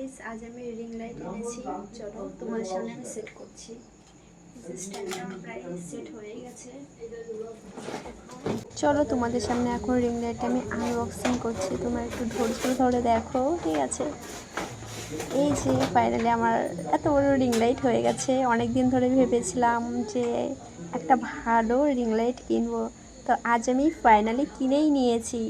Guys, আজ আমি ring light এনেছি। চলো তোমাদের সামনে আমি সেট করছি। স্ট্যান্ডটা প্রায় সেট হয়ে গেছে। চলো তোমাদের সামনে এখন রিং লাইটটা আমি আনবক্সিং করছি। তোমরা একটু ধৈর্য ধরে দেখো, ঠিক আছে? এই যে ফাইনালি আমার এত বড় রিং লাইট হয়ে গেছে। অনেক দিন ধরে ভেবেছিলাম যে একটা ভালো রিং লাইট কিনবো, তো আজ আমি ফাইনালি কিনেই নিয়েছি।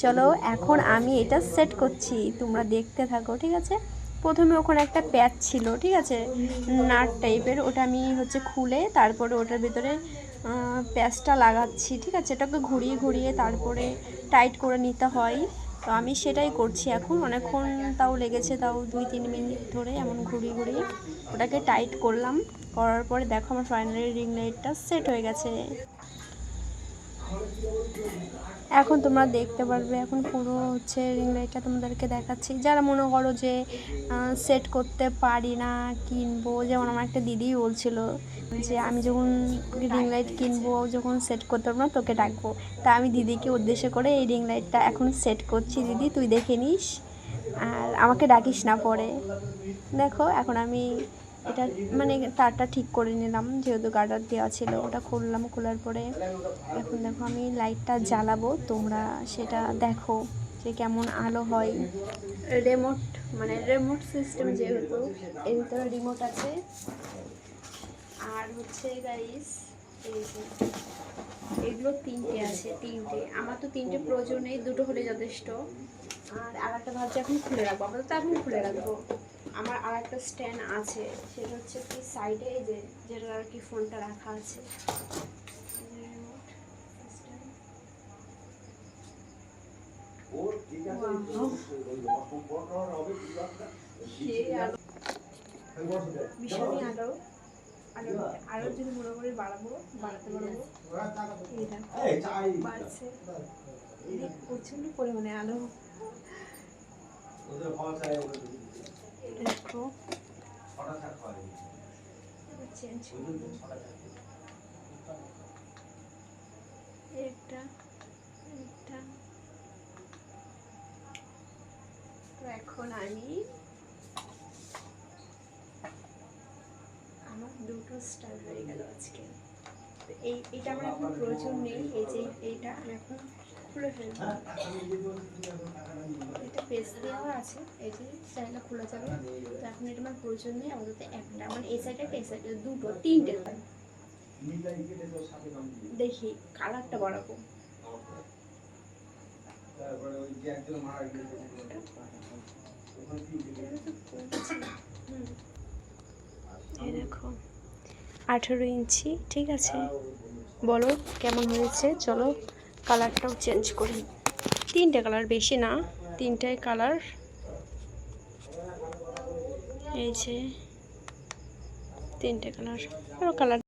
চলো এখন আমি এটা সেট করছি, তোমরা দেখতে থাকো, ঠিক আছে? প্রথমে ওখানে একটা প্যাচ ছিল, ঠিক আছে, নাট টাইপের, ওটা আমি খুলে তারপরে ওটার ভিতরে প্যাচটা লাগাচ্ছি, ঠিক আছে? এটাকে ঘুরিয়ে ঘুরিয়ে তারপরে টাইট করে নিতে হয়। তো আমি সেটাই করছি এখন। অনেকক্ষণ তাও লেগেছে, তাও 2-3 মিনিট ধরে এমন ঘুরিয়ে ঘুরিয়ে ওটাকে টাইট করলাম। করার পরে দেখো আমার ফাইনালি রিং লাইটটা সেট হয়ে গেছে। এখন তোমরা দেখতে পারবে, এখন পুরো রিং লাইটটা তোমাদেরকে দেখাচ্ছি। যারা মনে করো যে সেট করতে পারি না, কিনবো, যেমন আমার একটা দিদি বলছিল যে আমি যখন রিং লাইট কিনবো, যখন সেট করতে পারবো না তোকে ডাকবো। তা আমি দিদিকে উদ্দেশ্য করে এই রিং লাইটটা এখন সেট করছি। দিদি তুই দেখে নিস আর আমাকে ডাকিস না পরে। দেখো এখন আমি এটা তারটা ঠিক করে নিলাম, যেহেতু গার্ডার দেওয়া ছিল। ওটা খুললাম, খোলার পরে এখন দেখো আমি লাইটটা জ্বালাবো, তোমরা সেটা দেখো যে কেমন আলো হয়। রিমোট সিস্টেম, যেহেতু এর ভিতরে রিমোট আছে। আর গাইস, এই যে এগুলো 3টে আছে, 3টে। আমার তো 3টে প্রয়োজন নেই, 2টো হলে যথেষ্ট। আর একটা ভাবছি এখন খুলে রাখবো, আপাতত এখন খুলে রাখবো। আমার আর একটা স্ট্যান্ড আছে, সেটা কি সাইডে, এই যে যেটা আর কি ফোনটা রাখা আছে। ভীষণই আলো, আরো যদি মনে করে বাড়াতে পারবো। বাড়ছে, প্রচন্ড পরিমাণে আলো। দেখো চেঞ্জ একটা একটা। তো এখন আমার 2টো স্টার হয়ে গেল আজকে। এইটা আমার এখন প্রয়োজন নেই। এই যে এইটা আমি এখন খুলে ফেলবো। এটা পেজ দেওয়া আছে, এই যে চাইলে খোলা যাবে। তো এখন এটা আমার প্রয়োজন নেই, আপাতত একটা, এই সাইডে একটা, এই সাইডে 2টো 3টে। দেখি কালারটা বাড়াবো। এই দেখো 18 ইঞ্চি, ঠিক আছে? বলো কেমন হয়েছে? চলো কালারটাও চেঞ্জ করি। 3টে কালার, বেশি না, 3টে কালার। এই যে 3টে কালার, আরও কালার